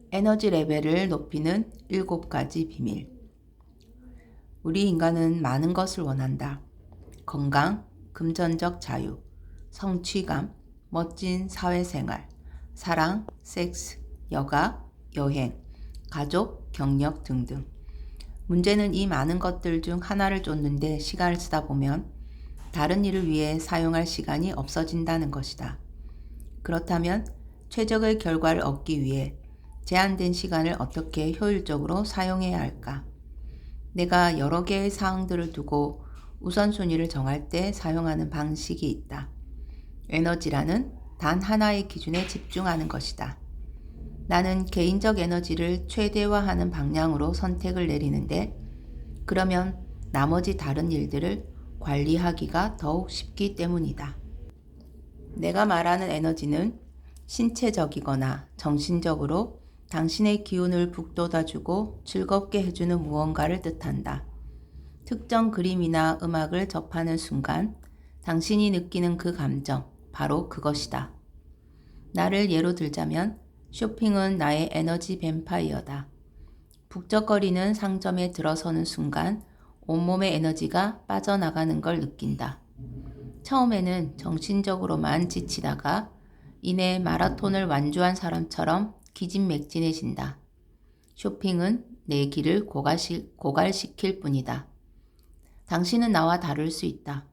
에너지 레벨을 높이는 7가지 비밀. 우리 인간은 많은 것을 원한다. 건강, 금전적 자유, 성취감, 멋진 사회생활, 사랑, 섹스, 여가, 여행, 가족, 경력 등등. 문제는 이 많은 것들 중 하나를 쫓는데 시간을 쓰다 보면 다른 일을 위해 사용할 시간이 없어진다는 것이다. 그렇다면 최적의 결과를 얻기 위해 제한된 시간을 어떻게 효율적으로 사용해야 할까? 내가 여러 개의 사항들을 두고 우선순위를 정할 때 사용하는 방식이 있다. 에너지라는 단 하나의 기준에 집중하는 것이다. 나는 개인적 에너지를 최대화하는 방향으로 선택을 내리는데, 그러면 나머지 다른 일들을 관리하기가 더욱 쉽기 때문이다. 내가 말하는 에너지는 신체적이거나 정신적으로 당신의 기운을 북돋아주고 즐겁게 해주는 무언가를 뜻한다. 특정 그림이나 음악을 접하는 순간 당신이 느끼는 그 감정, 바로 그것이다. 나를 예로 들자면 쇼핑은 나의 에너지 뱀파이어다. 북적거리는 상점에 들어서는 순간 온몸의 에너지가 빠져나가는 걸 느낀다. 처음에는 정신적으로만 지치다가 이내 마라톤을 완주한 사람처럼 기진맥진해진다. 쇼핑은 내 길을 고갈시킬 뿐이다. 당신은 나와 다를 수 있다.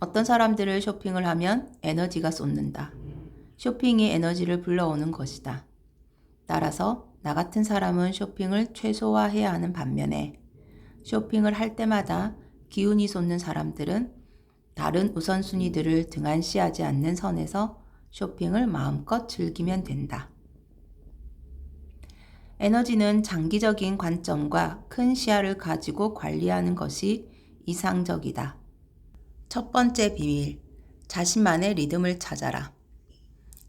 어떤 사람들을 쇼핑을 하면 에너지가 솟는다. 쇼핑이 에너지를 불러오는 것이다. 따라서 나 같은 사람은 쇼핑을 최소화해야 하는 반면에 쇼핑을 할 때마다 기운이 솟는 사람들은 다른 우선순위들을 등한시하지 않는 선에서 쇼핑을 마음껏 즐기면 된다. 에너지는 장기적인 관점과 큰 시야를 가지고 관리하는 것이 이상적이다. 첫 번째 비밀, 자신만의 리듬을 찾아라.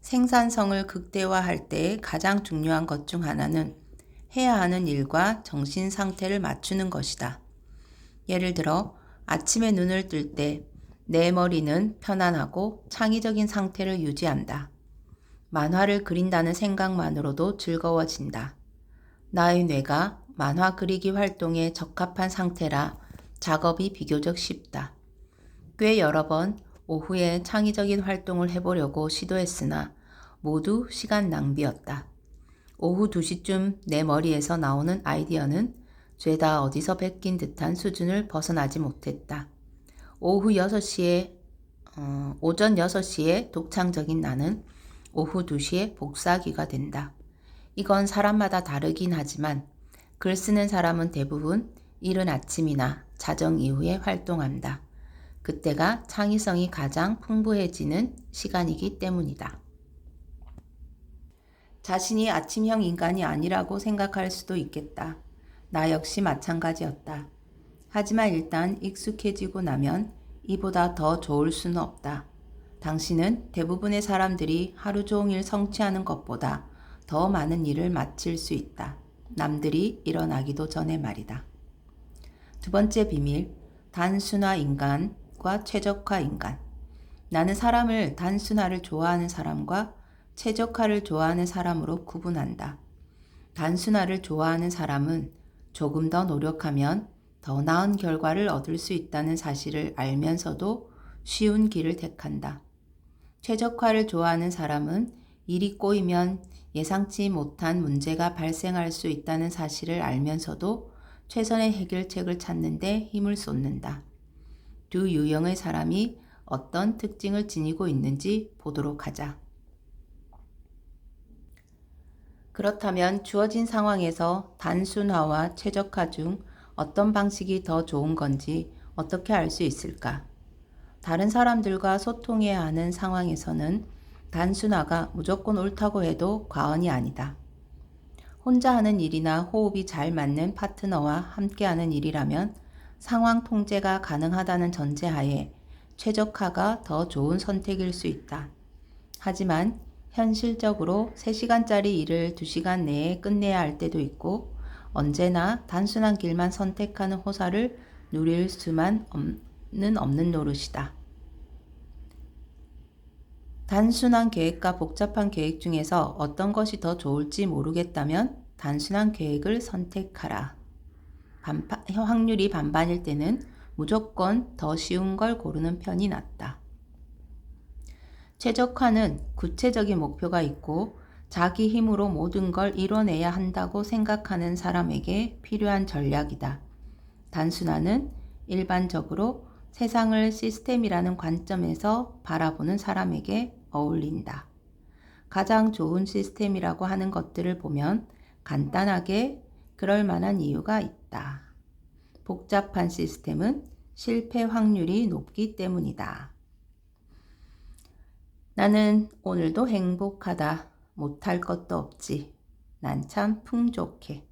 생산성을 극대화할 때 가장 중요한 것 중 하나는 해야 하는 일과 정신 상태를 맞추는 것이다. 예를 들어 아침에 눈을 뜰 때 내 머리는 편안하고 창의적인 상태를 유지한다. 만화를 그린다는 생각만으로도 즐거워진다. 나의 뇌가 만화 그리기 활동에 적합한 상태라 작업이 비교적 쉽다. 꽤 여러 번 오후에 창의적인 활동을 해보려고 시도했으나 모두 시간 낭비였다. 오후 2시쯤 내 머리에서 나오는 아이디어는 죄다 어디서 베낀 듯한 수준을 벗어나지 못했다. 오전 6시에 독창적인 나는 오후 2시에 복사기가 된다. 이건 사람마다 다르긴 하지만 글 쓰는 사람은 대부분 이른 아침이나 자정 이후에 활동한다. 그때가 창의성이 가장 풍부해지는 시간이기 때문이다. 자신이 아침형 인간이 아니라고 생각할 수도 있겠다. 나 역시 마찬가지였다. 하지만 일단 익숙해지고 나면 이보다 더 좋을 수는 없다. 당신은 대부분의 사람들이 하루 종일 성취하는 것보다 더 많은 일을 마칠 수 있다. 남들이 일어나기도 전에 말이다. 두 번째 비밀, 단순화 인간과 최적화 인간. 나는 사람을 단순화를 좋아하는 사람과 최적화를 좋아하는 사람으로 구분한다. 단순화를 좋아하는 사람은 조금 더 노력하면 더 나은 결과를 얻을 수 있다는 사실을 알면서도 쉬운 길을 택한다. 최적화를 좋아하는 사람은 일이 꼬이면 예상치 못한 문제가 발생할 수 있다는 사실을 알면서도 최선의 해결책을 찾는 데 힘을 쏟는다. 두 유형의 사람이 어떤 특징을 지니고 있는지 보도록 하자. 그렇다면 주어진 상황에서 단순화와 최적화 중 어떤 방식이 더 좋은 건지 어떻게 알 수 있을까? 다른 사람들과 소통해야 하는 상황에서는 단순화가 무조건 옳다고 해도 과언이 아니다. 혼자 하는 일이나 호흡이 잘 맞는 파트너와 함께하는 일이라면 상황 통제가 가능하다는 전제하에 최적화가 더 좋은 선택일 수 있다. 하지만 현실적으로 3시간짜리 일을 2시간 내에 끝내야 할 때도 있고 언제나 단순한 길만 선택하는 호사를 누릴 수만은 없는 노릇이다. 단순한 계획과 복잡한 계획 중에서 어떤 것이 더 좋을지 모르겠다면 단순한 계획을 선택하라. 확률이 반반일 때는 무조건 더 쉬운 걸 고르는 편이 낫다. 최적화는 구체적인 목표가 있고 자기 힘으로 모든 걸 이뤄내야 한다고 생각하는 사람에게 필요한 전략이다. 단순화는 일반적으로 세상을 시스템이라는 관점에서 바라보는 사람에게 어울린다. 가장 좋은 시스템이라고 하는 것들을 보면 간단하게 그럴 만한 이유가 있다. 복잡한 시스템은 실패 확률이 높기 때문이다. 나는 오늘도 행복하다. 못할 것도 없지. 난 참 풍족해.